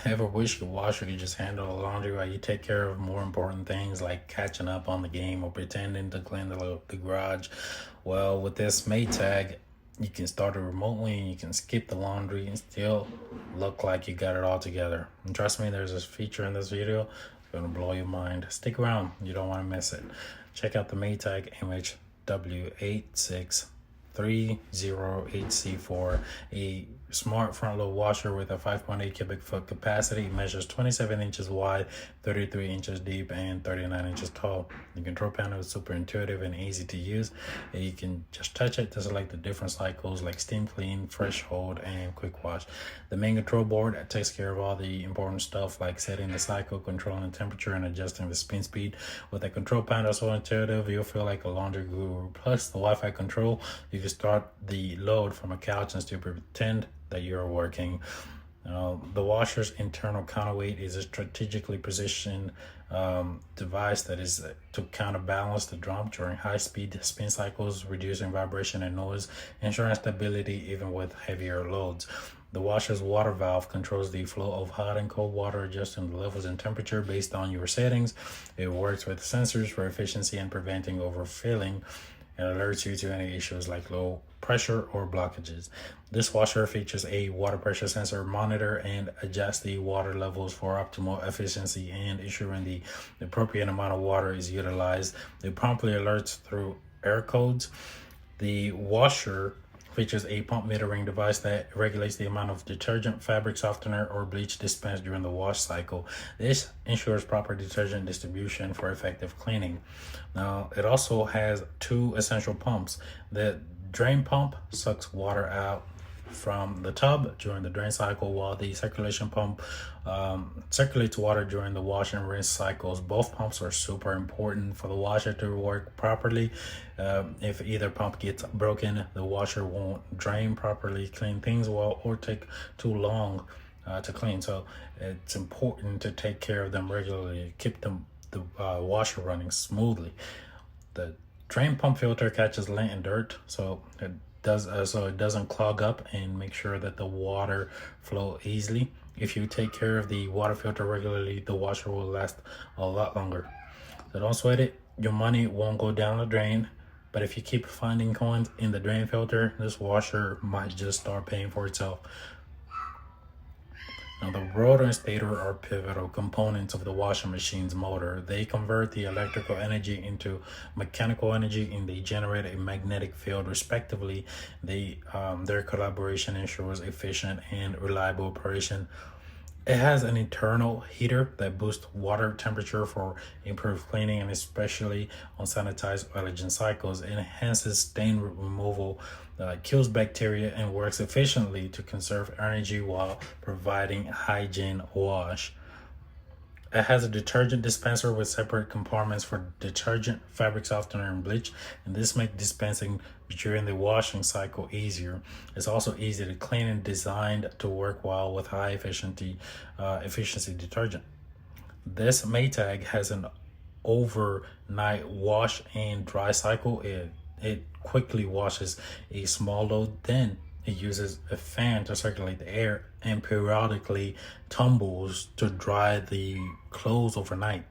Ever wish your washer could just handle the laundry while you take care of more important things like catching up on the game or pretending to clean the garage? Well, with this Maytag, you can start it remotely and you can skip the laundry and still look like you got it all together. And trust me, there's this feature in this video it's gonna blow your mind. Stick around, you don't want to miss it. Check out the Maytag MHW8630HC4, a smart front load washer with a 5.8 cubic foot capacity. It measures 27 inches wide, 33 inches deep, and 39 inches tall. The control panel is super intuitive and easy to use. You can just touch it to select the different cycles like steam clean, fresh hold, and quick wash. The main control board takes care of all the important stuff like setting the cycle, controlling the temperature, and adjusting the spin speed. With the control panel so intuitive, you'll feel like a laundry guru. Plus, the Wi-Fi control, you can start the load from a couch and still pretend that you're working. The washer's internal counterweight is a strategically positioned device that is to counterbalance the drum during high-speed spin cycles, reducing vibration and noise, ensuring stability even with heavier loads. The washer's water valve controls the flow of hot and cold water, adjusting the levels and temperature based on your settings. It works with sensors for efficiency and preventing overfilling. It alerts you to any issues like low pressure or blockages. This washer features a water pressure sensor monitor and adjusts the water levels for optimal efficiency and ensuring the appropriate amount of water is utilized. It promptly alerts through error codes. The washer features a pump metering device that regulates the amount of detergent, fabric softener, or bleach dispensed during the wash cycle. This ensures proper detergent distribution for effective cleaning. Now, it also has two essential pumps. The drain pump sucks water out from the tub during the drain cycle, while the circulation pump circulates water during the wash and rinse cycles. Both pumps are super important for the washer to work properly. If either pump gets broken, the washer won't drain properly, clean things well, or take too long to clean. So it's important to take care of them regularly, keep the washer running smoothly. The drain pump filter catches lint and dirt, so it doesn't clog up, and make sure that the water flow easily. If you take care of the water filter regularly, the washer will last a lot longer. So don't sweat it. Your money won't go down the drain, but if you keep finding coins in the drain filter, this washer might just start paying for itself. Now, the rotor and stator are pivotal components of the washing machine's motor. They convert the electrical energy into mechanical energy and they generate a magnetic field respectively. Their collaboration ensures efficient and reliable operation. It has an internal heater that boosts water temperature for improved cleaning, and especially on Sanitize allergen cycles. It enhances stain removal, kills bacteria, and works efficiently to conserve energy while providing hygiene wash. It has a detergent dispenser with separate compartments for detergent, fabric softener, and bleach, and this makes dispensing during the washing cycle easier. It's also easy to clean and designed to work well with high efficiency detergent. This Maytag has an overnight wash and dry cycle. It quickly washes a small load, then it uses a fan to circulate the air and periodically tumbles to dry the clothes overnight.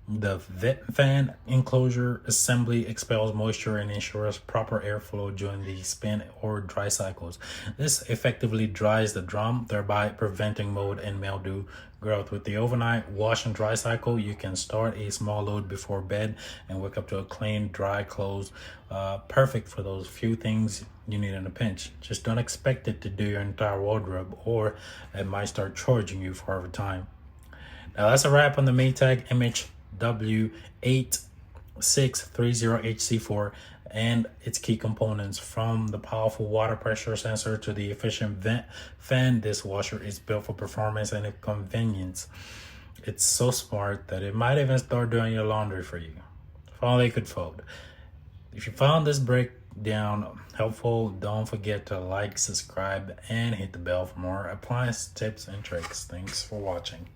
The vent fan enclosure assembly expels moisture and ensures proper airflow during the spin or dry cycles. This effectively dries the drum, thereby preventing mold and mildew growth. With the overnight wash and dry cycle, you can start a small load before bed and wake up to a clean, dry clothes. Perfect for those few things you need in a pinch. Just don't expect it to do your entire wardrobe, or it might start charging you for overtime. Now, that's a wrap on the Maytag MHW8630HC4 and its key components. From the powerful water pressure sensor to the efficient vent fan, this washer is built for performance and convenience. It's so smart that it might even start doing your laundry for you, if only it could fold. If you found this breakdown helpful, don't forget to like, subscribe, and hit the bell for more appliance tips and tricks. Thanks for watching.